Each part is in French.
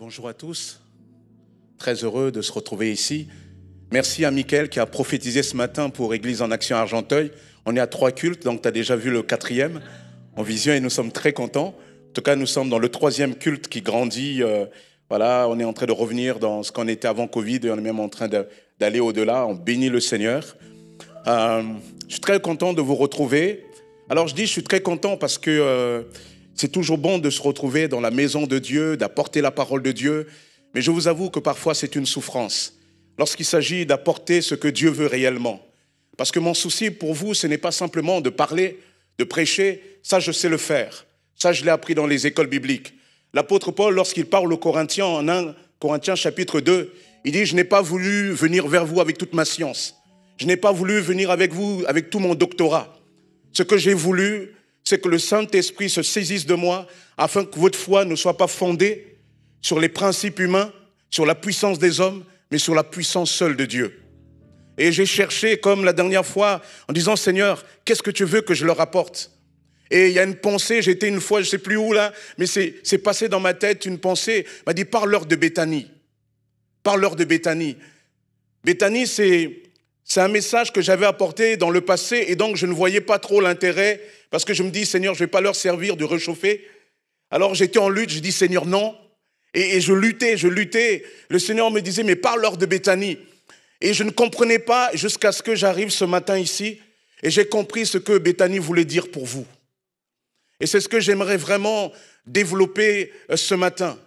Bonjour à tous, très heureux de se retrouver ici. Merci à Mickaël qui a prophétisé ce matin pour Église en Action Argenteuil. On est à 3 cultes, donc tu as déjà vu le 4e en vision et nous sommes très contents. En tout cas, nous sommes dans le 3e culte qui grandit. Voilà, on est en train de revenir dans ce qu'on était avant Covid et on est même en train d'aller au-delà. On bénit le Seigneur. Je suis très content de vous retrouver. Alors je dis je suis très content parce que c'est toujours bon de se retrouver dans la maison de Dieu, d'apporter la parole de Dieu. Mais je vous avoue que parfois c'est une souffrance lorsqu'il s'agit d'apporter ce que Dieu veut réellement. Parce que mon souci pour vous, ce n'est pas simplement de parler, de prêcher. Ça, je sais le faire. Ça, je l'ai appris dans les écoles bibliques. L'apôtre Paul, lorsqu'il parle aux Corinthiens, en 1 Corinthiens chapitre 2, il dit « Je n'ai pas voulu venir vers vous avec toute ma science. Je n'ai pas voulu venir avec vous avec tout mon doctorat. Ce que j'ai voulu, c'est que le Saint-Esprit se saisisse de moi afin que votre foi ne soit pas fondée sur les principes humains, sur la puissance des hommes, mais sur la puissance seule de Dieu. » Et j'ai cherché, comme la dernière fois, en disant « Seigneur, qu'est-ce que tu veux que je leur apporte ?» Et il y a une pensée, j'étais une fois, je ne sais plus où là, mais c'est passé dans ma tête une pensée, m'a dit « Parle-leur de Béthanie. Parle-leur de Béthanie. » Béthanie, c'est un message que j'avais apporté dans le passé et donc je ne voyais pas trop l'intérêt parce que je me dis, Seigneur, je ne vais pas leur servir de réchauffer. Alors j'étais en lutte, je dis, Seigneur, non. Et je luttais. Le Seigneur me disait, mais parle-leur de Béthanie. Et je ne comprenais pas jusqu'à ce que j'arrive ce matin ici et j'ai compris ce que Béthanie voulait dire pour vous. Et c'est ce que j'aimerais vraiment développer ce matin.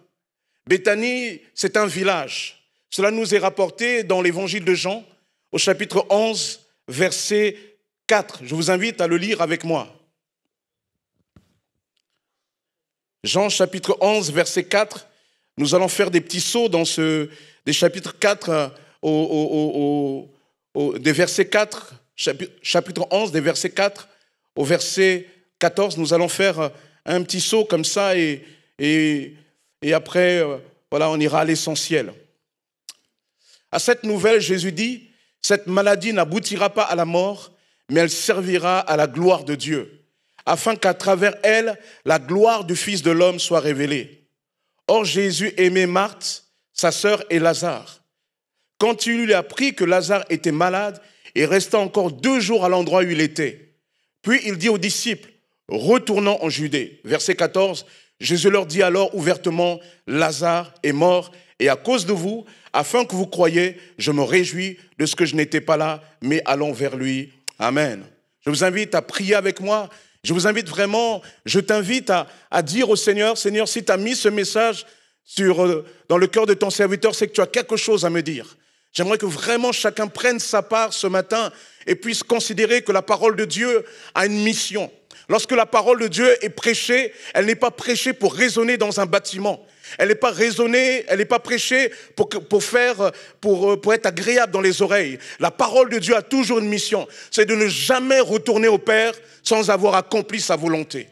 Béthanie, c'est un village. Cela nous est rapporté dans l'évangile de Jean, au chapitre 11, verset 4. Je vous invite à le lire avec moi. Jean, chapitre 11, verset 4. Nous allons faire des petits sauts dans des chapitres 4 des versets 4, chapitre 11, des versets 4 au verset 14. Nous allons faire un petit saut comme ça et après, voilà, on ira à l'essentiel. À cette nouvelle, Jésus dit, « Cette maladie n'aboutira pas à la mort, mais elle servira à la gloire de Dieu, afin qu'à travers elle, la gloire du Fils de l'homme soit révélée. » Or, Jésus aimait Marthe, sa sœur et Lazare. Quand il lui apprit que Lazare était malade, il resta encore 2 jours à l'endroit où il était. Puis il dit aux disciples, « Retournons en Judée. » Verset 14, Jésus leur dit alors ouvertement, « Lazare est mort, et à cause de vous, afin que vous croyiez, je me réjouis de ce que je n'étais pas là, mais allons vers lui. » Amen. Je vous invite à prier avec moi. Je vous invite vraiment, je t'invite à dire au Seigneur, « Seigneur, si tu as mis ce message dans le cœur de ton serviteur, c'est que tu as quelque chose à me dire. » J'aimerais que vraiment chacun prenne sa part ce matin et puisse considérer que la parole de Dieu a une mission. Lorsque la parole de Dieu est prêchée, elle n'est pas prêchée pour résonner dans un bâtiment. Elle n'est pas prêchée pour être agréable dans les oreilles. La parole de Dieu a toujours une mission. C'est de ne jamais retourner au Père sans avoir accompli sa volonté.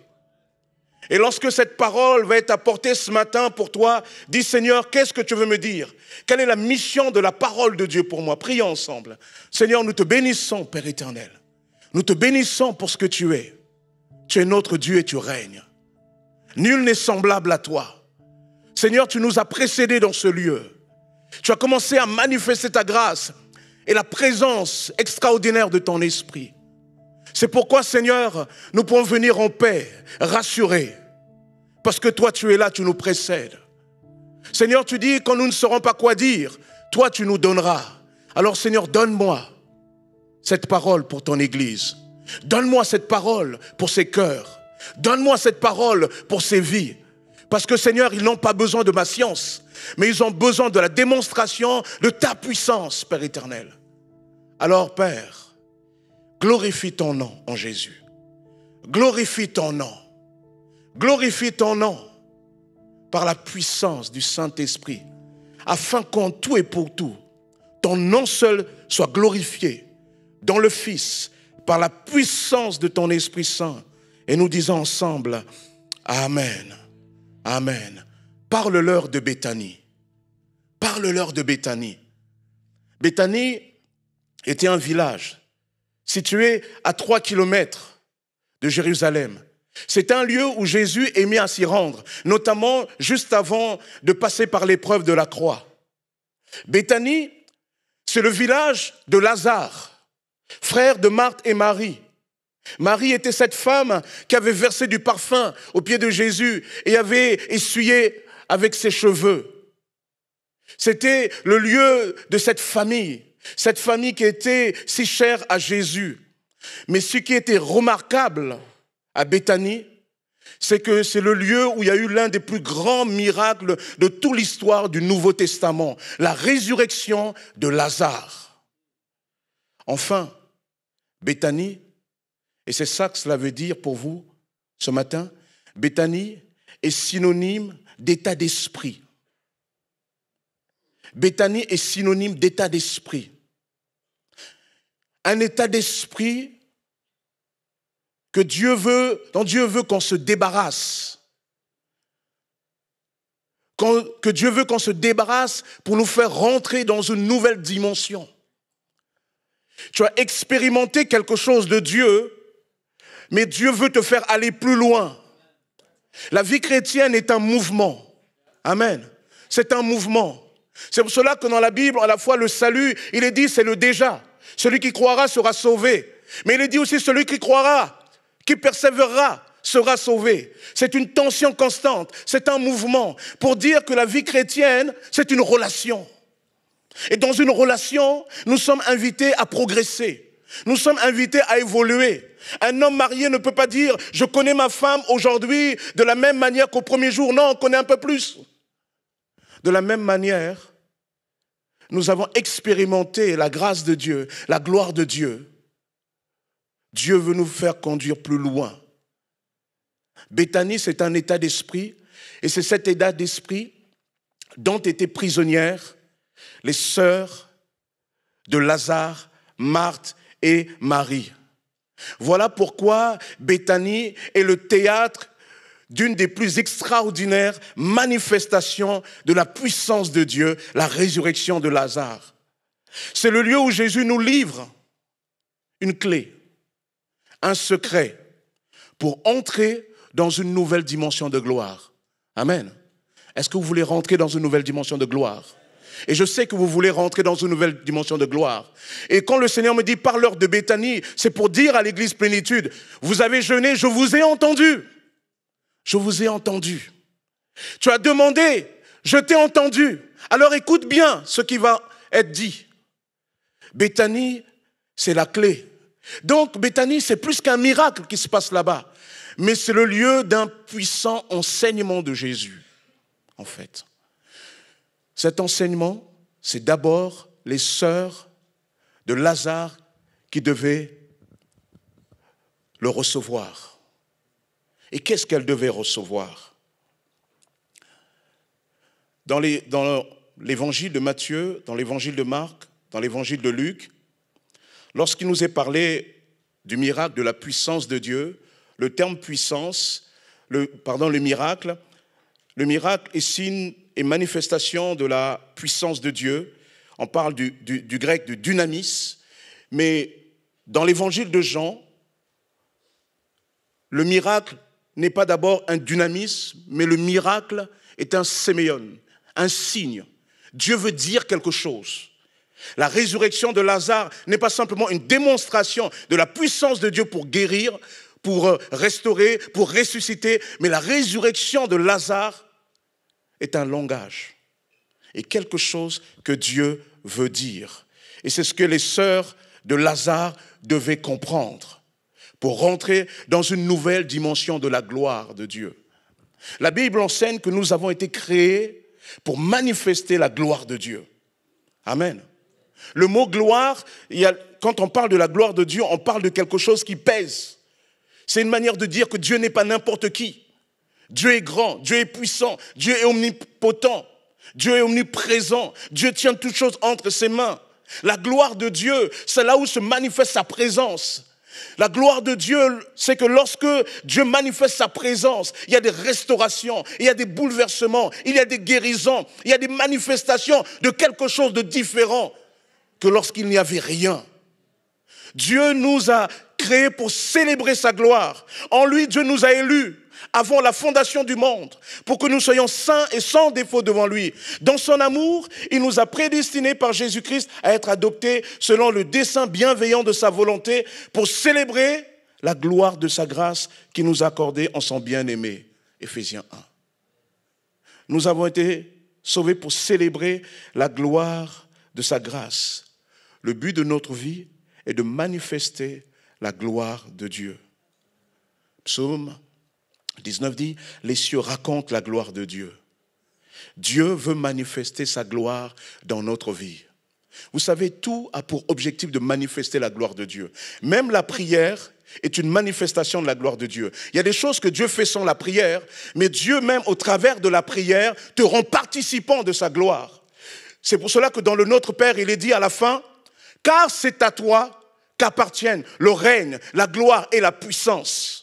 Et lorsque cette parole va être apportée ce matin pour toi, dis Seigneur, qu'est-ce que tu veux me dire? Quelle est la mission de la parole de Dieu pour moi? Prions ensemble. Seigneur, nous te bénissons, Père éternel. Nous te bénissons pour ce que tu es. Tu es notre Dieu et tu règnes. Nul n'est semblable à toi. Seigneur, tu nous as précédés dans ce lieu. Tu as commencé à manifester ta grâce et la présence extraordinaire de ton esprit. C'est pourquoi, Seigneur, nous pouvons venir en paix, rassurés. Parce que toi, tu es là, tu nous précèdes. Seigneur, tu dis, quand nous ne saurons pas quoi dire, toi, tu nous donneras. Alors, Seigneur, donne-moi cette parole pour ton Église. Donne-moi cette parole pour ces cœurs. Donne-moi cette parole pour ces vies. Parce que, Seigneur, ils n'ont pas besoin de ma science, mais ils ont besoin de la démonstration de ta puissance, Père éternel. Alors, Père, glorifie ton nom en Jésus. Glorifie ton nom. Glorifie ton nom par la puissance du Saint-Esprit, afin qu'en tout et pour tout, ton nom seul soit glorifié dans le Fils, par la puissance de ton Esprit Saint. Et nous disons ensemble, Amen. Amen. Parle-leur de Béthanie. Parle-leur de Béthanie. Béthanie était un village situé à 3 kilomètres de Jérusalem. C'est un lieu où Jésus aimait à s'y rendre, notamment juste avant de passer par l'épreuve de la croix. Béthanie, c'est le village de Lazare, frère de Marthe et Marie. Marie était cette femme qui avait versé du parfum aux pieds de Jésus et avait essuyé avec ses cheveux. C'était le lieu de cette famille qui était si chère à Jésus. Mais ce qui était remarquable à Béthanie, c'est que c'est le lieu où il y a eu l'un des plus grands miracles de toute l'histoire du Nouveau Testament, la résurrection de Lazare. Enfin, Béthanie, et c'est ça que cela veut dire pour vous ce matin, Béthanie est synonyme d'état d'esprit. Béthanie est synonyme d'état d'esprit. Un état d'esprit dont Dieu veut qu'on se débarrasse. Que Dieu veut qu'on se débarrasse pour nous faire rentrer dans une nouvelle dimension. Tu as expérimenté quelque chose de Dieu, mais Dieu veut te faire aller plus loin. La vie chrétienne est un mouvement. Amen. C'est un mouvement. C'est pour cela que dans la Bible, à la fois le salut, il est dit, c'est le déjà. Celui qui croira sera sauvé. Mais il est dit aussi, celui qui croira, qui persévérera, sera sauvé. C'est une tension constante, c'est un mouvement pour dire que la vie chrétienne, c'est une relation. Et dans une relation, nous sommes invités à progresser. Nous sommes invités à évoluer. Un homme marié ne peut pas dire « je connais ma femme aujourd'hui de la même manière qu'au premier jour ». Non, on connaît un peu plus. De la même manière, nous avons expérimenté la grâce de Dieu, la gloire de Dieu. Dieu veut nous faire conduire plus loin. Béthanie, c'est un état d'esprit, et c'est cet état d'esprit dont étaient prisonnières les sœurs de Lazare, Marthe et Marie. Voilà pourquoi Béthanie est le théâtre d'une des plus extraordinaires manifestations de la puissance de Dieu, la résurrection de Lazare. C'est le lieu où Jésus nous livre une clé, un secret pour entrer dans une nouvelle dimension de gloire. Amen. Est-ce que vous voulez rentrer dans une nouvelle dimension de gloire? Et je sais que vous voulez rentrer dans une nouvelle dimension de gloire. Et quand le Seigneur me dit, parle-leur de Béthanie, c'est pour dire à l'église Plénitude, vous avez jeûné, je vous ai entendu. Je vous ai entendu. Tu as demandé, je t'ai entendu. Alors écoute bien ce qui va être dit. Béthanie, c'est la clé. Donc Béthanie, c'est plus qu'un miracle qui se passe là-bas. Mais c'est le lieu d'un puissant enseignement de Jésus, en fait. Cet enseignement, c'est d'abord les sœurs de Lazare qui devaient le recevoir. Et qu'est-ce qu'elles devaient recevoir? Dans l'évangile de Matthieu, dans l'évangile de Marc, dans l'évangile de Luc, lorsqu'il nous est parlé du miracle, de la puissance de Dieu, le terme puissance, le miracle est signe et manifestation de la puissance de Dieu. On parle du grec de dynamis, mais dans l'évangile de Jean, le miracle n'est pas d'abord un dynamisme, mais le miracle est un séméon, un signe. Dieu veut dire quelque chose. La résurrection de Lazare n'est pas simplement une démonstration de la puissance de Dieu pour guérir, pour restaurer, pour ressusciter, mais la résurrection de Lazare est un langage et quelque chose que Dieu veut dire. Et c'est ce que les sœurs de Lazare devaient comprendre pour rentrer dans une nouvelle dimension de la gloire de Dieu. La Bible enseigne que nous avons été créés pour manifester la gloire de Dieu. Amen. Le mot gloire, quand on parle de la gloire de Dieu, on parle de quelque chose qui pèse. C'est une manière de dire que Dieu n'est pas n'importe qui. Dieu est grand, Dieu est puissant, Dieu est omnipotent, Dieu est omniprésent, Dieu tient toutes choses entre ses mains. La gloire de Dieu, c'est là où se manifeste sa présence. La gloire de Dieu, c'est que lorsque Dieu manifeste sa présence, il y a des restaurations, il y a des bouleversements, il y a des guérisons, il y a des manifestations de quelque chose de différent que lorsqu'il n'y avait rien. Dieu nous a créés pour célébrer sa gloire. En lui, Dieu nous a élus avant la fondation du monde, pour que nous soyons saints et sans défaut devant lui. Dans son amour, il nous a prédestinés par Jésus-Christ à être adoptés selon le dessein bienveillant de sa volonté pour célébrer la gloire de sa grâce qu'il nous a accordée en son bien-aimé. Éphésiens 1. Nous avons été sauvés pour célébrer la gloire de sa grâce. Le but de notre vie est de manifester la gloire de Dieu. Psaume 19 dit, les cieux racontent la gloire de Dieu. Dieu veut manifester sa gloire dans notre vie. Vous savez, tout a pour objectif de manifester la gloire de Dieu. Même la prière est une manifestation de la gloire de Dieu. Il y a des choses que Dieu fait sans la prière, mais Dieu même au travers de la prière te rend participant de sa gloire. C'est pour cela que dans le Notre Père, il est dit à la fin, car c'est à toi qu'appartiennent le règne, la gloire et la puissance.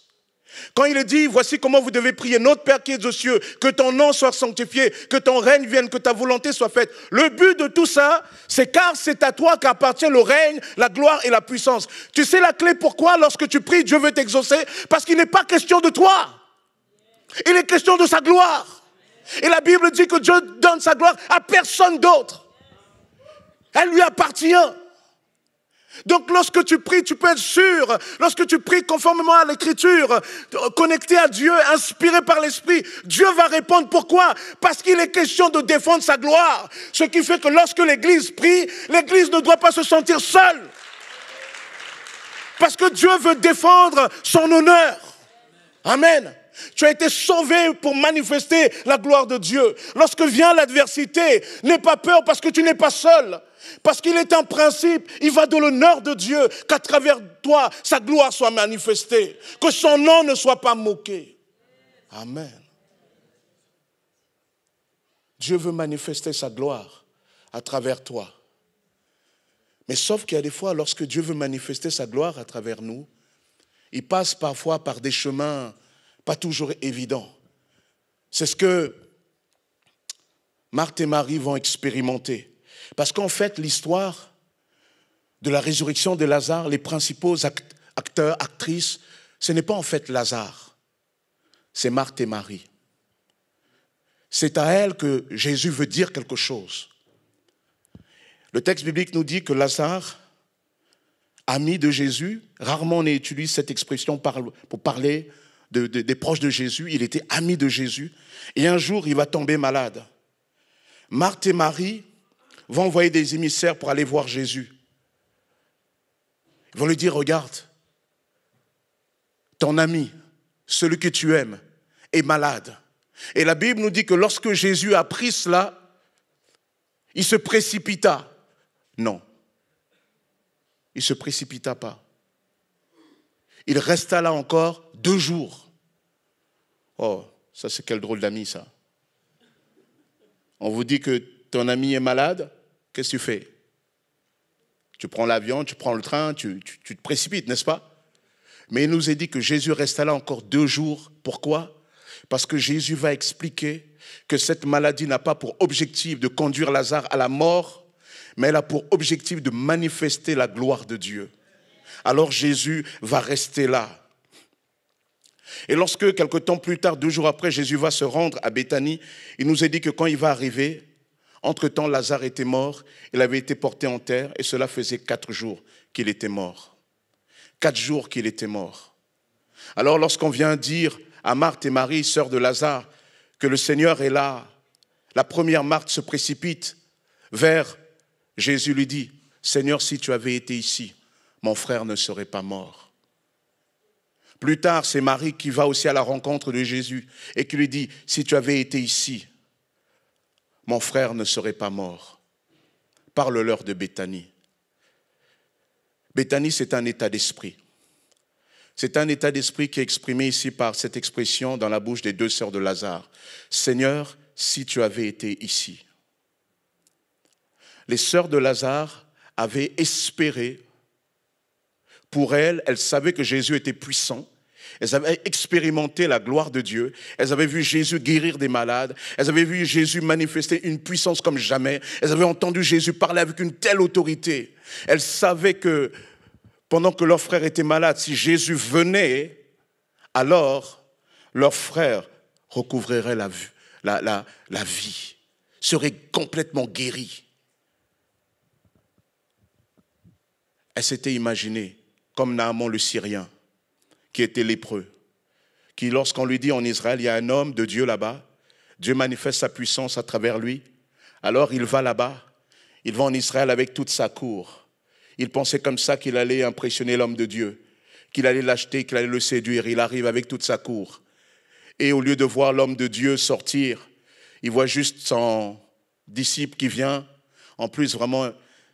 Quand il est dit, voici comment vous devez prier, notre Père qui es aux cieux, que ton nom soit sanctifié, que ton règne vienne, que ta volonté soit faite. Le but de tout ça, c'est car c'est à toi qu'appartient le règne, la gloire et la puissance. Tu sais la clé pourquoi lorsque tu pries, Dieu veut t'exaucer? Parce qu'il n'est pas question de toi. Il est question de sa gloire. Et la Bible dit que Dieu donne sa gloire à personne d'autre. Elle lui appartient. Donc lorsque tu pries, tu peux être sûr, lorsque tu pries conformément à l'écriture, connecté à Dieu, inspiré par l'Esprit, Dieu va répondre. Pourquoi? Parce qu'il est question de défendre sa gloire. Ce qui fait que lorsque l'Église prie, l'Église ne doit pas se sentir seule. Parce que Dieu veut défendre son honneur. Amen. Tu as été sauvé pour manifester la gloire de Dieu. Lorsque vient l'adversité, n'aie pas peur parce que tu n'es pas seul. Parce qu'il est un principe, il va de l'honneur de Dieu, qu'à travers toi, sa gloire soit manifestée. Que son nom ne soit pas moqué. Amen. Dieu veut manifester sa gloire à travers toi. Mais sauf qu'il y a des fois, lorsque Dieu veut manifester sa gloire à travers nous, il passe parfois par des chemins pas toujours évidents. C'est ce que Marthe et Marie vont expérimenter. Parce qu'en fait, l'histoire de la résurrection de Lazare, les principaux acteurs, actrices, ce n'est pas en fait Lazare, c'est Marthe et Marie. C'est à elles que Jésus veut dire quelque chose. Le texte biblique nous dit que Lazare, ami de Jésus, rarement on utilise cette expression pour parler des proches de Jésus, il était ami de Jésus, et un jour il va tomber malade. Marthe et Marie vont envoyer des émissaires pour aller voir Jésus. Ils vont lui dire, regarde, ton ami, celui que tu aimes, est malade. Et la Bible nous dit que lorsque Jésus a appris cela, il se précipita. Non, il ne se précipita pas. Il resta là encore 2 jours. Oh, ça c'est quel drôle d'ami ça. On vous dit que ton ami est malade, qu'est-ce que tu fais? Tu prends l'avion, tu prends le train, tu te précipites, n'est-ce pas? Mais il nous est dit que Jésus resta là encore 2 jours. Pourquoi? Parce que Jésus va expliquer que cette maladie n'a pas pour objectif de conduire Lazare à la mort, mais elle a pour objectif de manifester la gloire de Dieu. Alors Jésus va rester là. Et lorsque, quelque temps plus tard, 2 jours après, Jésus va se rendre à Béthanie, il nous est dit que quand il va arriver, entre-temps, Lazare était mort, il avait été porté en terre, et cela faisait 4 jours qu'il était mort. 4 jours qu'il était mort. Alors lorsqu'on vient dire à Marthe et Marie, sœurs de Lazare, que le Seigneur est là, la première Marthe se précipite vers Jésus, lui dit, Seigneur, si tu avais été ici, mon frère ne serait pas mort. Plus tard, c'est Marie qui va aussi à la rencontre de Jésus et qui lui dit, si tu avais été ici, mon frère ne serait pas mort. Parle-leur de Béthanie. Béthanie, c'est un état d'esprit. C'est un état d'esprit qui est exprimé ici par cette expression dans la bouche des 2 sœurs de Lazare. Seigneur, si tu avais été ici. Les sœurs de Lazare avaient espéré. Pour elles, elles savaient que Jésus était puissant. Elles avaient expérimenté la gloire de Dieu. Elles avaient vu Jésus guérir des malades. Elles avaient vu Jésus manifester une puissance comme jamais. Elles avaient entendu Jésus parler avec une telle autorité. Elles savaient que pendant que leur frère était malade, si Jésus venait, alors leur frère recouvrerait la vie, serait complètement guéri. Elle s'était imaginée comme Naaman le Syrien, qui était lépreux, qui lorsqu'on lui dit en Israël, il y a un homme de Dieu là-bas, Dieu manifeste sa puissance à travers lui, alors il va là-bas, il va en Israël avec toute sa cour. Il pensait comme ça qu'il allait impressionner l'homme de Dieu, qu'il allait l'acheter, qu'il allait le séduire. Il arrive avec toute sa cour. Et au lieu de voir l'homme de Dieu sortir, il voit juste son disciple qui vient. En plus, vraiment,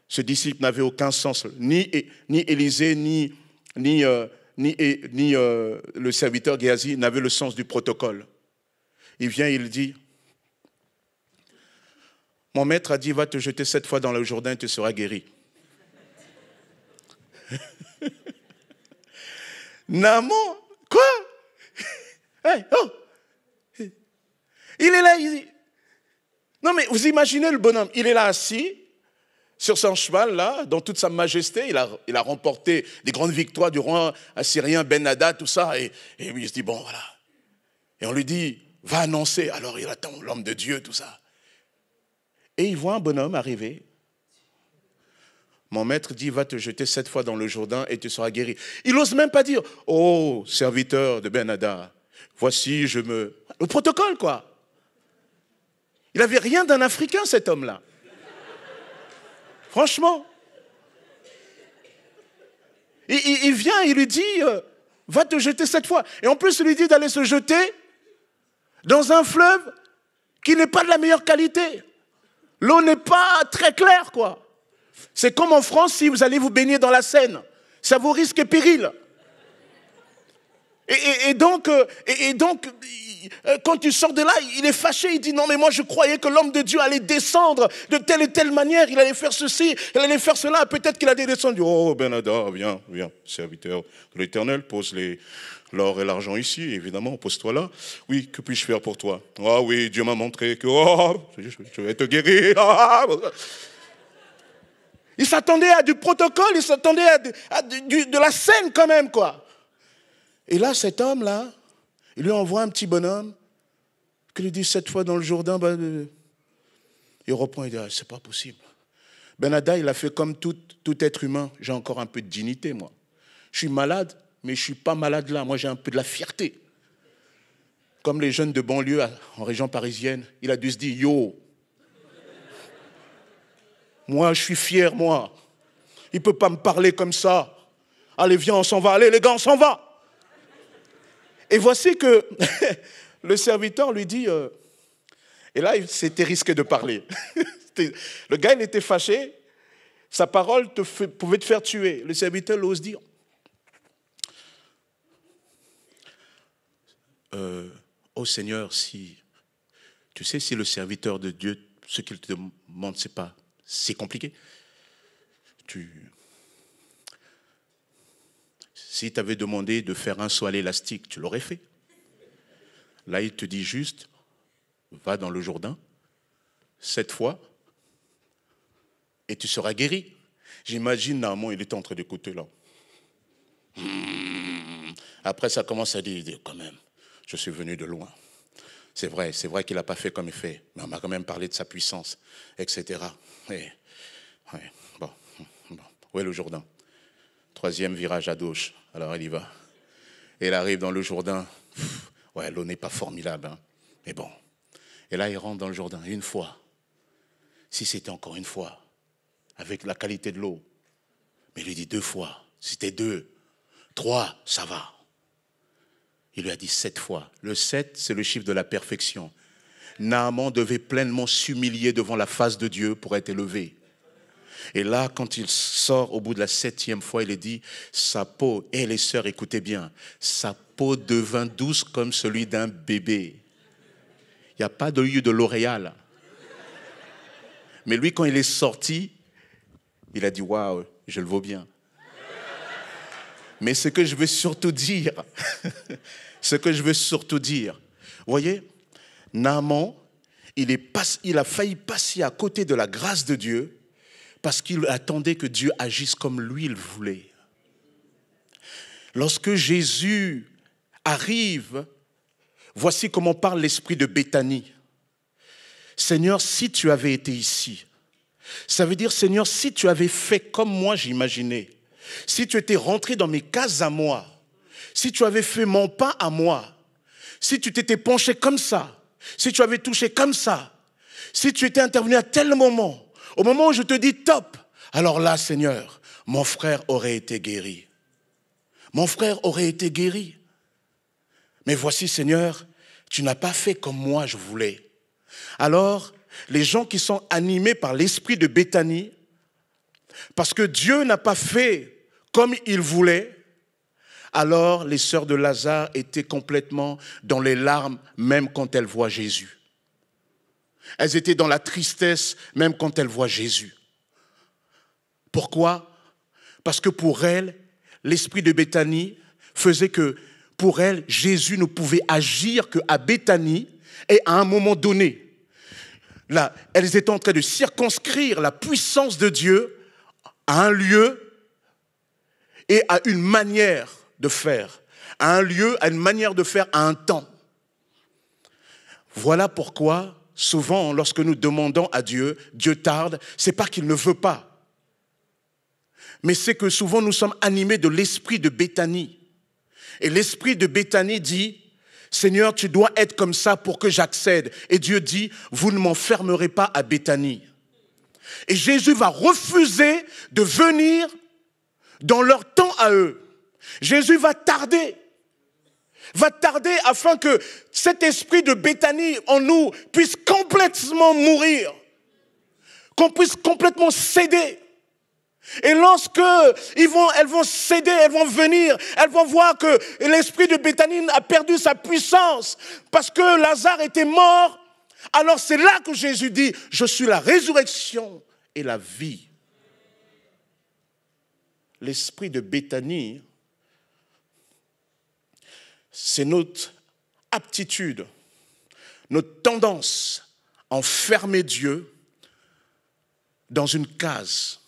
ce disciple n'avait aucun sens. Ni Élisée, ni le serviteur Géasi n'avaient le sens du protocole. Il vient, il dit, mon maître a dit, va te jeter 7 fois dans le Jourdain et tu seras guéri. Naaman, quoi? Hey, oh. Il est là, il dit. Non mais vous imaginez le bonhomme, il est là assis, sur son cheval là, dans toute sa majesté, il a remporté des grandes victoires du roi assyrien Ben-Hadad, tout ça, et lui il se dit, bon voilà. Et on lui dit, va annoncer, alors il attend l'homme de Dieu, tout ça. Et il voit un bonhomme arriver. Mon maître dit, va te jeter 7 fois dans le Jourdain et tu seras guéri. Il n'ose même pas dire, oh, serviteur de Ben-Hadad, voici, le protocole, quoi. Il n'avait rien d'un Africain, cet homme-là. Franchement. Il vient, il lui dit, va te jeter 7 fois. Et en plus, il lui dit d'aller se jeter dans un fleuve qui n'est pas de la meilleure qualité. L'eau n'est pas très claire, quoi. C'est comme en France, si vous allez vous baigner dans la Seine. Ça vous risque et péril. Et donc, quand tu sors de là, il est fâché. Il dit, non, mais moi, je croyais que l'homme de Dieu allait descendre de telle et telle manière. Il allait faire ceci, il allait faire cela. Peut-être qu'il allait descendre. Oh, Ben-Hadad, viens, serviteur de l'Éternel, pose l'or et l'argent ici. Évidemment, pose-toi là. Oui, que puis-je faire pour toi? Ah oui, Dieu m'a montré que je vais te guérir. Il s'attendait à du protocole, il s'attendait à de la scène quand même, quoi. Et là, cet homme-là, il lui envoie un petit bonhomme qui lui dit 7 fois dans le Jourdain. Il reprend et dit, ah, c'est pas possible. Ben-Hadad, il a fait comme tout être humain. J'ai encore un peu de dignité, moi. Je suis malade, mais je ne suis pas malade là. Moi, j'ai un peu de la fierté. Comme les jeunes de banlieue en région parisienne, il a dû se dire, yo, moi, je suis fier, moi. Il ne peut pas me parler comme ça. Allez, viens, on s'en va. Allez, les gars, on s'en va. Et voici que le serviteur lui dit... et là, c'était risqué de parler. Le gars, il était fâché. Sa parole pouvait te faire tuer. Le serviteur ose dire... oh Seigneur, si le serviteur de Dieu, ce qu'il te demande, c'est compliqué. Si tu avais demandé de faire un saut à l'élastique, tu l'aurais fait. Là, il te dit juste, va dans le Jourdain, 7 fois, et tu seras guéri. J'imagine, Naaman, il était en train d'écouter là. Après, ça commence à dire, quand même, je suis venu de loin. C'est vrai qu'il n'a pas fait comme il fait, mais on m'a quand même parlé de sa puissance, etc. Bon. Où est le Jourdain? 3e virage à gauche. Alors elle y va. Et elle arrive dans le Jourdain. Ouais, l'eau n'est pas formidable, hein. Mais bon. Et là, il rentre dans le Jourdain. Une fois. Si c'était encore une fois, avec la qualité de l'eau. Mais il lui dit 2 fois. Si c'était 2, 3, ça va. Il lui a dit 7 fois. Le 7, c'est le chiffre de la perfection. Naaman devait pleinement s'humilier devant la face de Dieu pour être élevé. Et là, quand il sort au bout de la 7e fois, il est dit, sa peau, et les sœurs, écoutez bien, sa peau devint douce comme celui d'un bébé. Il n'y a pas de lieu de L'Oréal. Mais lui, quand il est sorti, il a dit, waouh, je le vaux bien. Mais ce que je veux surtout dire, vous voyez, Naaman, il a failli passer à côté de la grâce de Dieu parce qu'il attendait que Dieu agisse comme lui il voulait. Lorsque Jésus arrive, voici comment parle l'esprit de Béthanie. Seigneur, si tu avais été ici, ça veut dire, Seigneur, si tu avais fait comme moi j'imaginais, si tu étais rentré dans mes cases à moi, si tu avais fait mon pas à moi, si tu t'étais penché comme ça, si tu avais touché comme ça, si tu étais intervenu à tel moment, au moment où je te dis top, alors là, Seigneur, mon frère aurait été guéri. Mon frère aurait été guéri. Mais voici, Seigneur, tu n'as pas fait comme moi je voulais. Alors, les gens qui sont animés par l'esprit de Béthanie, parce que Dieu n'a pas fait comme il voulait, alors les sœurs de Lazare étaient complètement dans les larmes, même quand elles voient Jésus. Elles étaient dans la tristesse, même quand elles voient Jésus. Pourquoi? Parce que pour elles, l'esprit de Béthanie faisait que, pour elles, Jésus ne pouvait agir qu'à Béthanie et à un moment donné. Là, elles étaient en train de circonscrire la puissance de Dieu à un lieu et à une manière de faire. À un lieu, à une manière de faire, à un temps. Voilà pourquoi, souvent, lorsque nous demandons à Dieu, Dieu tarde, c'est pas qu'il ne veut pas. Mais c'est que souvent nous sommes animés de l'esprit de Béthanie. Et l'esprit de Béthanie dit, Seigneur, tu dois être comme ça pour que j'accède. Et Dieu dit, vous ne m'enfermerez pas à Béthanie. Et Jésus va refuser de venir dans leur temps à eux. Jésus va tarder afin que cet esprit de Béthanie en nous puisse complètement mourir, qu'on puisse complètement céder. Et lorsque elles vont céder, elles vont venir, elles vont voir que l'esprit de Béthanie a perdu sa puissance parce que Lazare était mort. Alors c'est là que Jésus dit, je suis la résurrection et la vie. L'esprit de Béthanie, c'est notre aptitude, notre tendance à enfermer Dieu dans une case,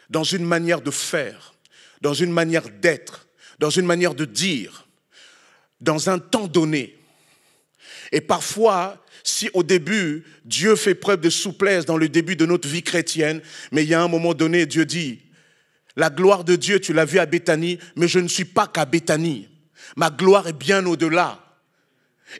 dans une manière de faire, dans une manière d'être, dans une manière de dire, dans un temps donné. Et parfois, si au début, Dieu fait preuve de souplesse dans le début de notre vie chrétienne, mais il y a un moment donné, Dieu dit, la gloire de Dieu, tu l'as vu à Béthanie, mais je ne suis pas qu'à Béthanie. Ma gloire est bien au-delà.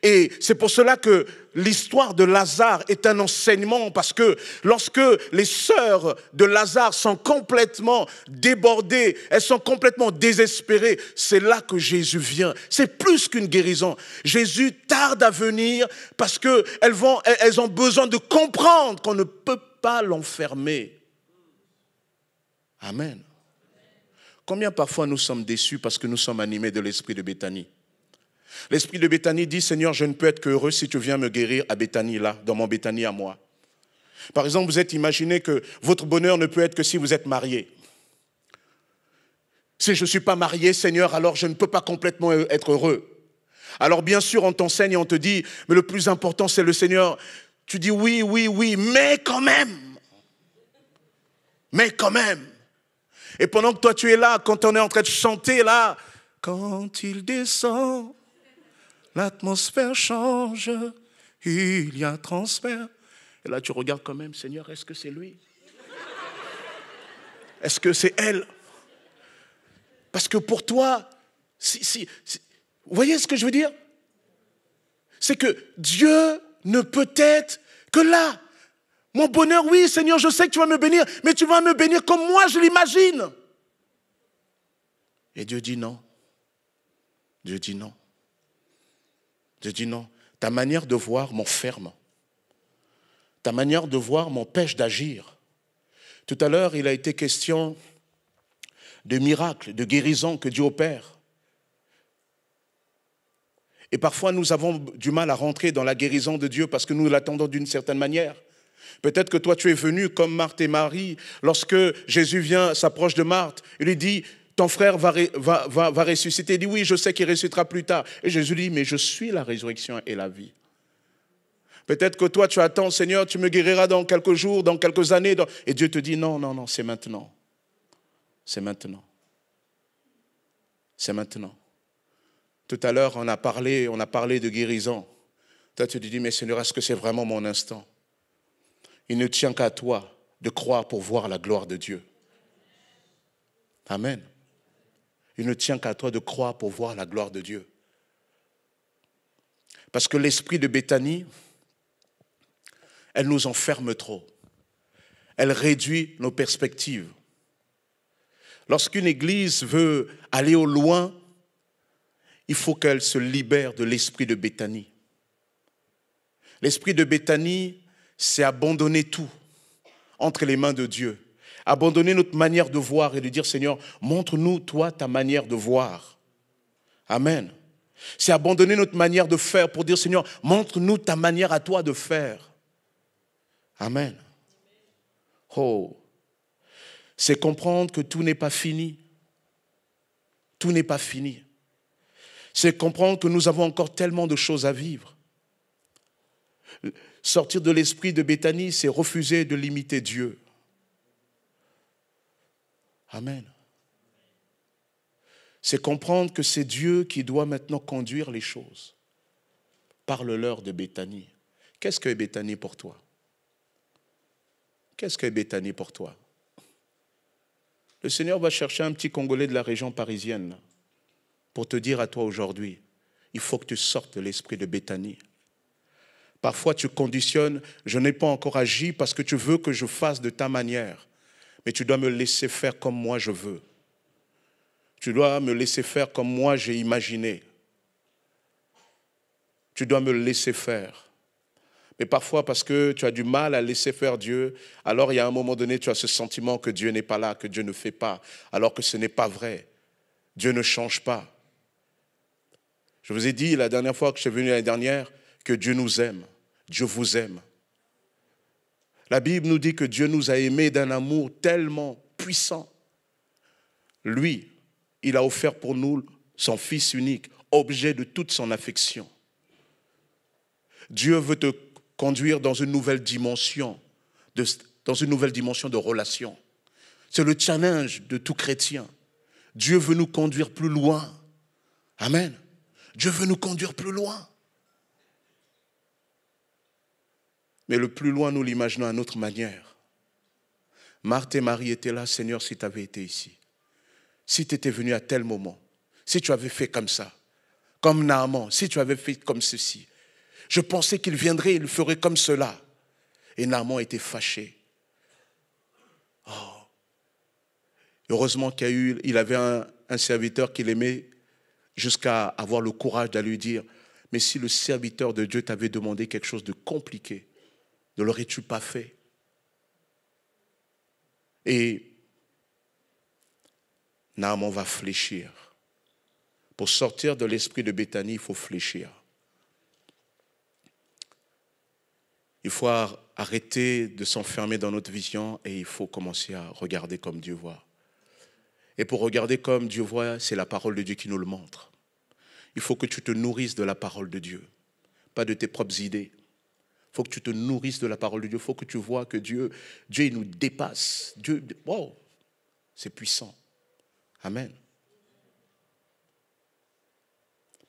Et c'est pour cela que l'histoire de Lazare est un enseignement, parce que lorsque les sœurs de Lazare sont complètement débordées, elles sont complètement désespérées, c'est là que Jésus vient. C'est plus qu'une guérison. Jésus tarde à venir parce qu'elles ont besoin de comprendre qu'on ne peut pas l'enfermer. Amen. Combien parfois nous sommes déçus parce que nous sommes animés de l'esprit de Béthanie? L'esprit de Béthanie dit, Seigneur, je ne peux être qu'heureux si tu viens me guérir à Béthanie, là, dans mon Béthanie à moi. Par exemple, vous êtes imaginé que votre bonheur ne peut être que si vous êtes marié. Si je ne suis pas marié, Seigneur, alors je ne peux pas complètement être heureux. Alors bien sûr, on t'enseigne et on te dit, mais le plus important, c'est le Seigneur. Tu dis oui, oui, oui, mais quand même. Mais quand même. Et pendant que toi tu es là, quand on est en train de chanter là, quand il descend, l'atmosphère change, il y a un transfert. Et là tu regardes quand même, Seigneur, est-ce que c'est lui? Est-ce que c'est elle? Parce que pour toi, vous voyez ce que je veux dire? C'est que Dieu ne peut être que là. Mon bonheur, oui, Seigneur, je sais que tu vas me bénir, mais tu vas me bénir comme moi, je l'imagine. Et Dieu dit non. Dieu dit non. Dieu dit non. Ta manière de voir m'enferme. Ta manière de voir m'empêche d'agir. Tout à l'heure, il a été question de miracles, de guérisons que Dieu opère. Et parfois, nous avons du mal à rentrer dans la guérison de Dieu parce que nous l'attendons d'une certaine manière. Peut-être que toi, tu es venu comme Marthe et Marie. Lorsque Jésus vient, s'approche de Marthe, il lui dit, ton frère va ressusciter. Il dit, oui, je sais qu'il ressuscitera plus tard. Et Jésus dit, mais je suis la résurrection et la vie. Peut-être que toi, tu attends, Seigneur, tu me guériras dans quelques jours, dans quelques années. Et Dieu te dit, non, non, non, c'est maintenant. C'est maintenant. C'est maintenant. Tout à l'heure, on a parlé de guérison. Toi, tu te dis, mais Seigneur, est-ce que c'est vraiment mon instant? Il ne tient qu'à toi de croire pour voir la gloire de Dieu. Amen. Il ne tient qu'à toi de croire pour voir la gloire de Dieu. Parce que l'esprit de Béthanie, elle nous enferme trop. Elle réduit nos perspectives. Lorsqu'une église veut aller au loin, il faut qu'elle se libère de l'esprit de Béthanie. L'esprit de Béthanie, c'est abandonner tout entre les mains de Dieu. Abandonner notre manière de voir et de dire, Seigneur, montre-nous, toi, ta manière de voir. Amen. C'est abandonner notre manière de faire pour dire, Seigneur, montre-nous ta manière à toi de faire. Amen. Oh. C'est comprendre que tout n'est pas fini. Tout n'est pas fini. C'est comprendre que nous avons encore tellement de choses à vivre. Sortir de l'esprit de Béthanie, c'est refuser de limiter Dieu. Amen. C'est comprendre que c'est Dieu qui doit maintenant conduire les choses. Parle-leur de Béthanie. Qu'est-ce que Béthanie pour toi? Qu'est-ce que Béthanie pour toi? Le Seigneur va chercher un petit Congolais de la région parisienne pour te dire à toi aujourd'hui, il faut que tu sortes de l'esprit de Béthanie. Parfois tu conditionnes, je n'ai pas encore agi parce que tu veux que je fasse de ta manière. Mais tu dois me laisser faire comme moi je veux. Tu dois me laisser faire comme moi j'ai imaginé. Tu dois me laisser faire. Mais parfois, parce que tu as du mal à laisser faire Dieu, alors il y a un moment donné, tu as ce sentiment que Dieu n'est pas là, que Dieu ne fait pas, alors que ce n'est pas vrai. Dieu ne change pas. Je vous ai dit la dernière fois que je suis venu l'année dernière que Dieu nous aime. Dieu vous aime. La Bible nous dit que Dieu nous a aimés d'un amour tellement puissant. Lui, il a offert pour nous son Fils unique, objet de toute son affection. Dieu veut te conduire dans une nouvelle dimension, de relation. C'est le challenge de tout chrétien. Dieu veut nous conduire plus loin. Amen. Dieu veut nous conduire plus loin. Mais le plus loin, nous l'imaginons à notre manière. Marthe et Marie étaient là, Seigneur, si tu avais été ici. Si tu étais venu à tel moment. Si tu avais fait comme ça. Comme Naaman, si tu avais fait comme ceci. Je pensais qu'il viendrait, il ferait comme cela. Et Naaman était fâché. Oh. Heureusement qu'il avait un serviteur qu'il aimait jusqu'à avoir le courage d'aller lui dire, mais si le serviteur de Dieu t'avait demandé quelque chose de compliqué, ne l'aurais-tu pas fait? Et Naaman va fléchir. Pour sortir de l'esprit de Béthanie, il faut fléchir. Il faut arrêter de s'enfermer dans notre vision et il faut commencer à regarder comme Dieu voit. Et pour regarder comme Dieu voit, c'est la parole de Dieu qui nous le montre. Il faut que tu te nourrisses de la parole de Dieu, pas de tes propres idées. Il faut que tu te nourrisses de la parole de Dieu. Il faut que tu vois que Dieu il nous dépasse. Dieu, wow, c'est puissant. Amen.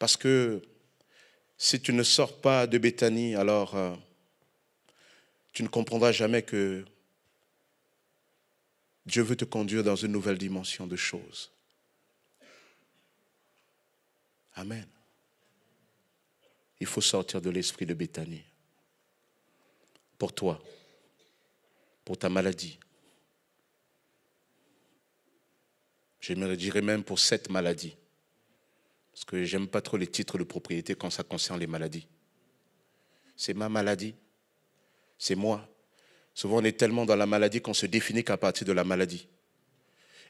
Parce que si tu ne sors pas de Béthanie, alors tu ne comprendras jamais que Dieu veut te conduire dans une nouvelle dimension de choses. Amen. Il faut sortir de l'esprit de Béthanie. Pour toi, pour ta maladie. Je me dirais même pour cette maladie. Parce que j'aime pas trop les titres de propriété quand ça concerne les maladies. C'est ma maladie. C'est moi. Souvent, on est tellement dans la maladie qu'on se définit qu'à partir de la maladie.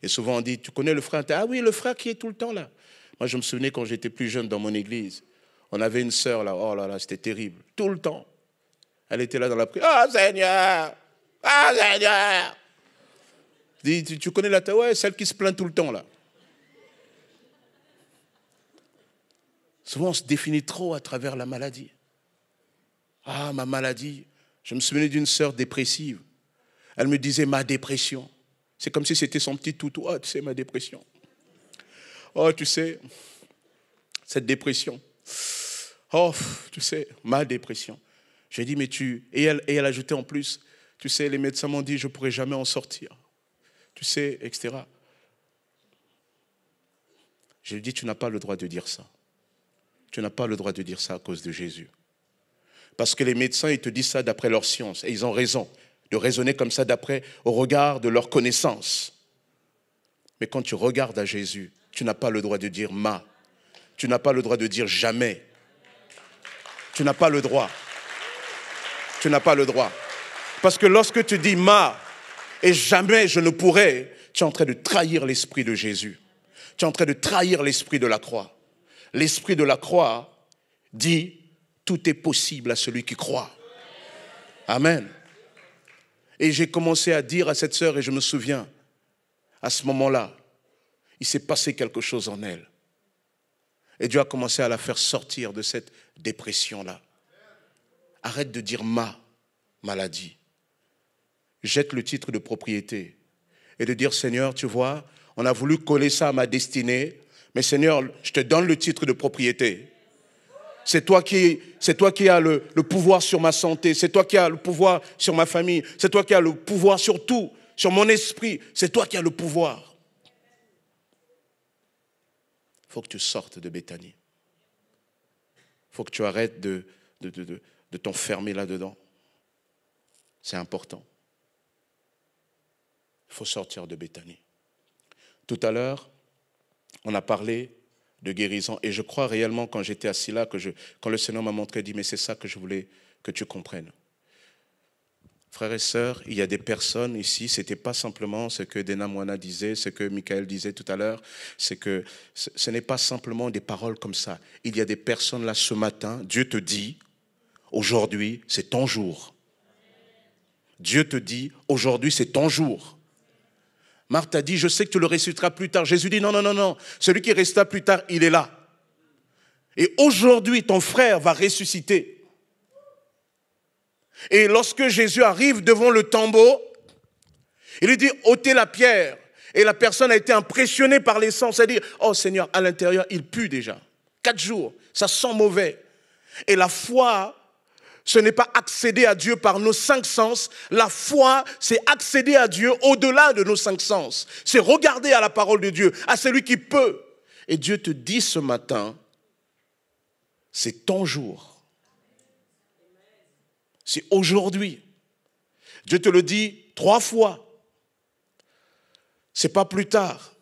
Et souvent, on dit, tu connais le frère? Ah oui, le frère qui est tout le temps là. Moi, je me souvenais quand j'étais plus jeune dans mon église. On avait une sœur là, oh là là, c'était terrible. Tout le temps. Elle était là dans la prière. Ah Seigneur! Ah Seigneur! Je dis, tu connais la tête? Ouais, celle qui se plaint tout le temps là. Souvent, on se définit trop à travers la maladie. Ah, ma maladie. Je me souvenais d'une sœur dépressive. Elle me disait ma dépression. C'est comme si c'était son petit toutou. Ah, tu sais, ma dépression. Oh, tu sais, cette dépression. Oh, tu sais, ma dépression. J'ai dit, mais tu... Et elle ajoutait en plus, tu sais, les médecins m'ont dit, je ne pourrai jamais en sortir. Tu sais, etc. Je lui ai dit, tu n'as pas le droit de dire ça. Tu n'as pas le droit de dire ça à cause de Jésus. Parce que les médecins, ils te disent ça d'après leur science. Et ils ont raison de raisonner comme ça d'après, au regard de leur connaissance. Mais quand tu regardes à Jésus, tu n'as pas le droit de dire « ma ». Tu n'as pas le droit de dire « jamais ». Tu n'as pas le droit. Tu n'as pas le droit. Parce que lorsque tu dis « ma » et « jamais je ne pourrai », tu es en train de trahir l'esprit de Jésus. Tu es en train de trahir l'esprit de la croix. L'esprit de la croix dit « tout est possible à celui qui croit ». Amen. Et j'ai commencé à dire à cette sœur, et je me souviens, à ce moment-là, il s'est passé quelque chose en elle. Et Dieu a commencé à la faire sortir de cette dépression-là. Arrête de dire « ma maladie ». Jette le titre de propriété et de dire « Seigneur, tu vois, on a voulu coller ça à ma destinée, mais Seigneur, je te donne le titre de propriété. C'est toi qui as le pouvoir sur ma santé, c'est toi qui as le pouvoir sur ma famille, c'est toi qui as le pouvoir sur tout, sur mon esprit, c'est toi qui as le pouvoir. » Il faut que tu sortes de Béthanie. Il faut que tu arrêtes de t'enfermer là-dedans. C'est important. Il faut sortir de Béthanie. Tout à l'heure, on a parlé de guérison. Et je crois réellement, quand j'étais assis là, quand le Seigneur m'a montré, il dit, mais c'est ça que je voulais que tu comprennes. Frères et sœurs, il y a des personnes ici, ce n'était pas simplement ce que Dena Moana disait, ce que Michael disait tout à l'heure, c'est que ce n'est pas simplement des paroles comme ça. Il y a des personnes là ce matin, Dieu te dit, aujourd'hui, c'est ton jour. Dieu te dit, aujourd'hui, c'est ton jour. Marthe a dit, je sais que tu le ressusciteras plus tard. Jésus dit, non, non, non, non. Celui qui restera plus tard, il est là. Et aujourd'hui, ton frère va ressusciter. Et lorsque Jésus arrive devant le tombeau, il lui dit, ôtez la pierre. Et la personne a été impressionnée par les sens. C'est-à-dire, oh Seigneur, à l'intérieur, il pue déjà. 4 jours, ça sent mauvais. Et la foi, ce n'est pas accéder à Dieu par nos 5 sens. La foi, c'est accéder à Dieu au-delà de nos 5 sens. C'est regarder à la parole de Dieu, à celui qui peut. Et Dieu te dit ce matin, c'est ton jour. C'est aujourd'hui. Dieu te le dit 3 fois. C'est pas plus tard.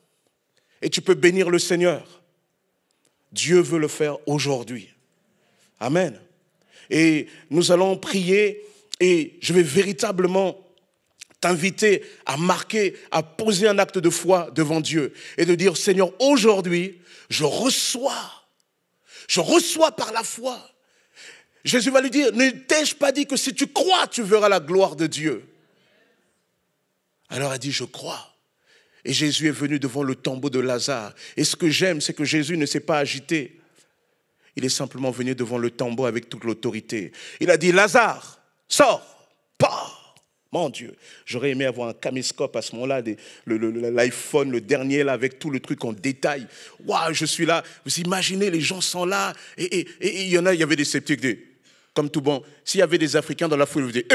Et tu peux bénir le Seigneur. Dieu veut le faire aujourd'hui. Amen. Et nous allons prier et je vais véritablement t'inviter à marquer, à poser un acte de foi devant Dieu et de dire, Seigneur, aujourd'hui, je reçois par la foi. Jésus va lui dire, ne t'ai-je pas dit que si tu crois, tu verras la gloire de Dieu? Alors elle dit, je crois. Et Jésus est venu devant le tombeau de Lazare. Et ce que j'aime, c'est que Jésus ne s'est pas agité. Il est simplement venu devant le tombeau avec toute l'autorité. Il a dit, Lazare, sors. Bah, mon Dieu, j'aurais aimé avoir un caméscope à ce moment-là, l'iPhone, le dernier, là, avec tout le truc en détail. Waouh, je suis là. Vous imaginez, les gens sont là. Et il y avait des sceptiques, comme tout bon. S'il y avait des Africains dans la foule, vous dites,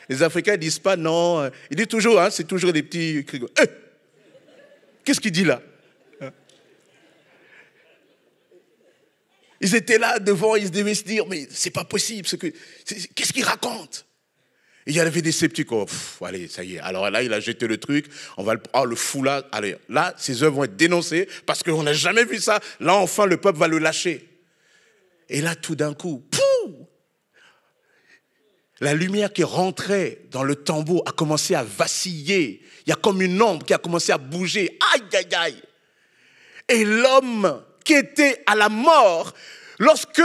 Les Africains ne disent pas non. Ils disent toujours, hein, c'est toujours des petits cris. Qu'est-ce qu'il dit là? Ils étaient là devant, ils devaient se dire, mais c'est pas possible, qu'est-ce qu'il raconte? Et il y avait des sceptiques, allez, ça y est. Alors là, il a jeté le truc, on va le foulard. Allez, là, ces œuvres vont être dénoncées parce qu'on n'a jamais vu ça. Là, enfin, le peuple va le lâcher. Et là, tout d'un coup, la lumière qui rentrait dans le tombeau a commencé à vaciller. Il y a comme une ombre qui a commencé à bouger. Aïe, aïe, aïe. Et l'homme qui était à la mort, lorsque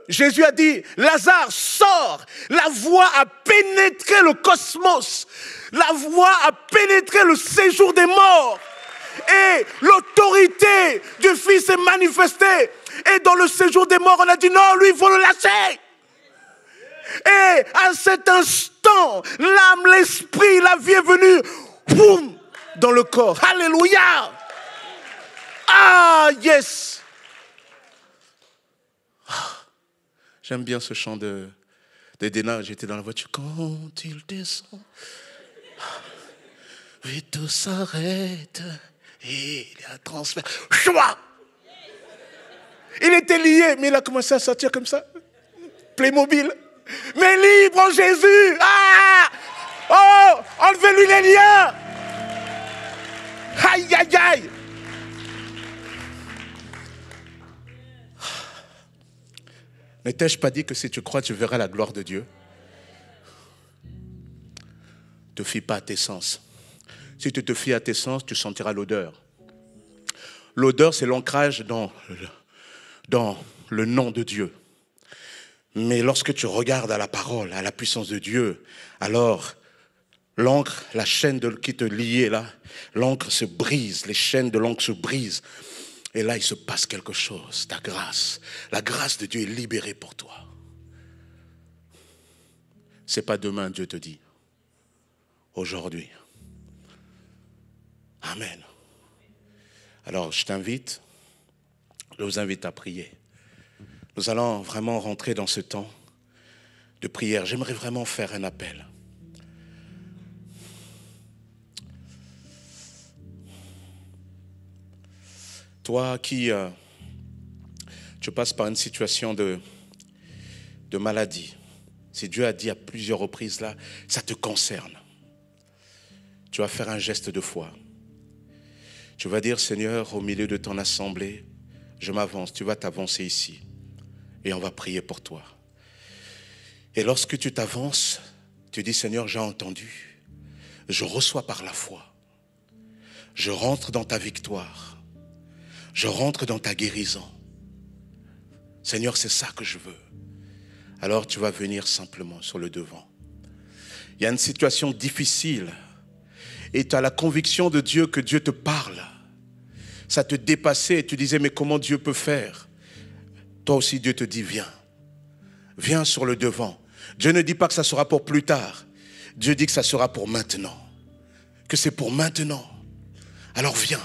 Jésus a dit, Lazare, sors, la voix a pénétré le cosmos. La voix a pénétré le séjour des morts. Et l'autorité du Fils est manifestée. Et dans le séjour des morts, on a dit, non, lui, il faut le lâcher. Et à cet instant, l'âme, l'esprit, la vie est venue, boum, dans le corps. Alléluia. Ah, yes! J'aime bien ce chant de Déna. J'étais dans la voiture. Quand il descend, et tout s'arrête. Et il y a un transfert. Choua! Il était lié, mais il a commencé à sortir comme ça. Playmobil. Mais libre en Jésus! Ah! Oh! Enlevez-lui les liens! Aïe, aïe, aïe! Ne t'ai-je pas dit que si tu crois, tu verras la gloire de Dieu? Ne te fie pas à tes sens. Si tu te fies à tes sens, tu sentiras l'odeur. L'odeur, c'est l'ancrage dans le nom de Dieu. Mais lorsque tu regardes à la parole, à la puissance de Dieu, alors l'encre, la chaîne qui te liait là, l'encre se brise, les chaînes de l'encre se brisent. Et là, il se passe quelque chose, ta grâce. La grâce de Dieu est libérée pour toi. Ce n'est pas demain, Dieu te dit. Aujourd'hui. Amen. Alors, je vous invite à prier. Nous allons vraiment rentrer dans ce temps de prière. J'aimerais vraiment faire un appel. Toi qui tu passes par une situation de maladie, si Dieu a dit à plusieurs reprises là, ça te concerne. Tu vas faire un geste de foi. Tu vas dire, Seigneur, au milieu de ton assemblée, je m'avance, tu vas t'avancer ici. Et on va prier pour toi. Et lorsque tu t'avances, tu dis, Seigneur, j'ai entendu. Je reçois par la foi. Je rentre dans ta victoire. Je rentre dans ta guérison. Seigneur, c'est ça que je veux. Alors tu vas venir simplement sur le devant. Il y a une situation difficile et tu as la conviction de Dieu que Dieu te parle. Ça te dépassait et tu disais, mais comment Dieu peut faire? Toi aussi, Dieu te dit, viens. Viens sur le devant. Dieu ne dit pas que ça sera pour plus tard. Dieu dit que ça sera pour maintenant. Que c'est pour maintenant. Alors viens.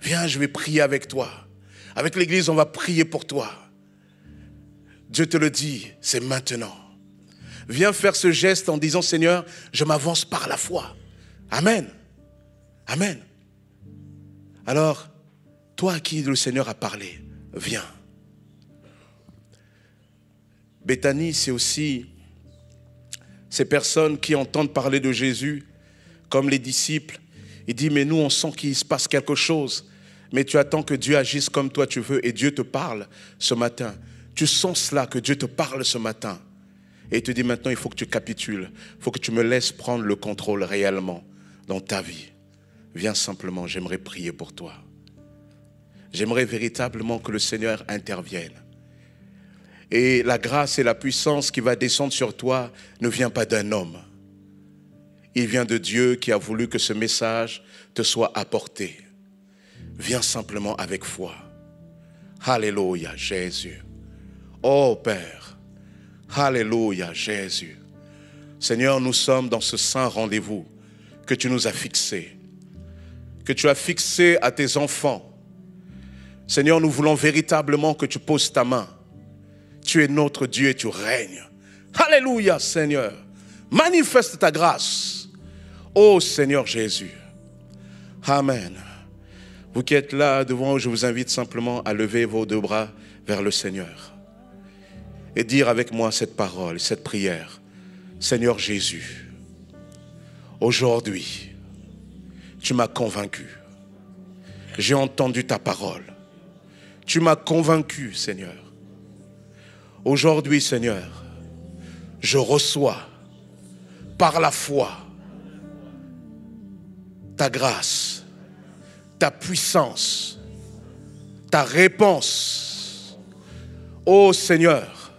Viens, je vais prier avec toi. Avec l'église, on va prier pour toi. Dieu te le dit, c'est maintenant. Viens faire ce geste en disant, Seigneur, je m'avance par la foi. Amen. Amen. Alors, toi à qui le Seigneur a parlé, viens. Béthanie, c'est aussi ces personnes qui entendent parler de Jésus, comme les disciples. Il dit, mais nous, on sent qu'il se passe quelque chose. Mais tu attends que Dieu agisse comme toi tu veux et Dieu te parle ce matin. Tu sens cela, que Dieu te parle ce matin. Et il te dit, maintenant, il faut que tu capitules. Il faut que tu me laisses prendre le contrôle réellement dans ta vie. Viens simplement, j'aimerais prier pour toi. J'aimerais véritablement que le Seigneur intervienne. Et la grâce et la puissance qui va descendre sur toi ne vient pas d'un homme. Il vient de Dieu qui a voulu que ce message te soit apporté. Viens simplement avec foi. Alléluia, Jésus. Oh Père, alléluia, Jésus. Seigneur, nous sommes dans ce saint rendez-vous que tu nous as fixé, que tu as fixé à tes enfants. Seigneur, nous voulons véritablement que tu poses ta main. Tu es notre Dieu et tu règnes. Alléluia, Seigneur. Manifeste ta grâce. Oh Seigneur Jésus. Amen. Vous qui êtes là devant, je vous invite simplement à lever vos deux bras vers le Seigneur. Et dire avec moi cette parole, cette prière. Seigneur Jésus, aujourd'hui, tu m'as convaincu. J'ai entendu ta parole. Tu m'as convaincu, Seigneur. Aujourd'hui, Seigneur, je reçois par la foi ta grâce, ta puissance, ta réponse. Ô Seigneur,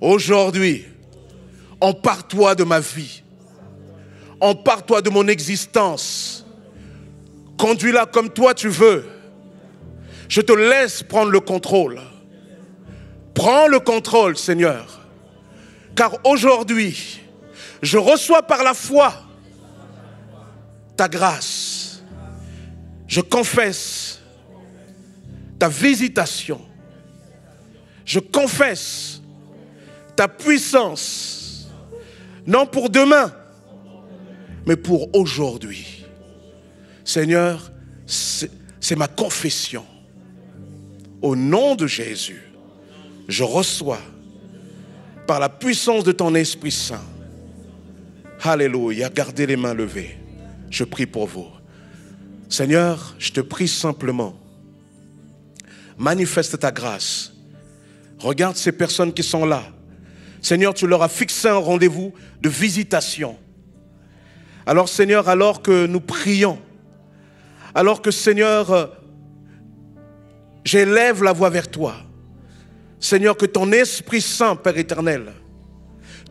aujourd'hui, empare-toi de ma vie, empare-toi de mon existence, conduis-la comme toi tu veux. Je te laisse prendre le contrôle. Prends le contrôle, Seigneur, car aujourd'hui, je reçois par la foi ta grâce. Je confesse ta visitation. Je confesse ta puissance, non pour demain, mais pour aujourd'hui. Seigneur, c'est ma confession. Au nom de Jésus, je reçois par la puissance de ton Esprit Saint. Alléluia, gardez les mains levées. Je prie pour vous. Seigneur, je te prie simplement, manifeste ta grâce. Regarde ces personnes qui sont là. Seigneur, tu leur as fixé un rendez-vous de visitation. Alors Seigneur, alors que nous prions, alors que Seigneur, j'élève la voix vers toi. Seigneur, que ton Esprit Saint, Père éternel,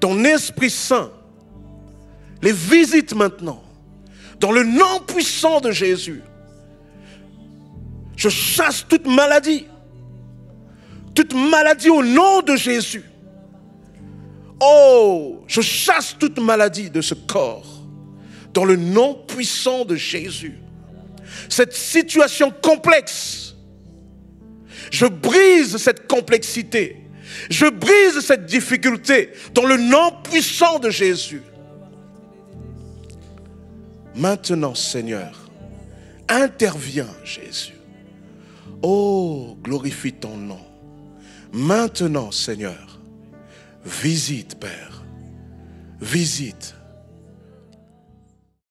ton Esprit Saint, les visite maintenant. Dans le nom puissant de Jésus, je chasse toute maladie au nom de Jésus. Oh, je chasse toute maladie de ce corps, dans le nom puissant de Jésus. Cette situation complexe, je brise cette complexité, je brise cette difficulté, dans le nom puissant de Jésus. Maintenant, Seigneur, interviens, Jésus. Oh, glorifie ton nom. Maintenant, Seigneur, visite, Père. Visite.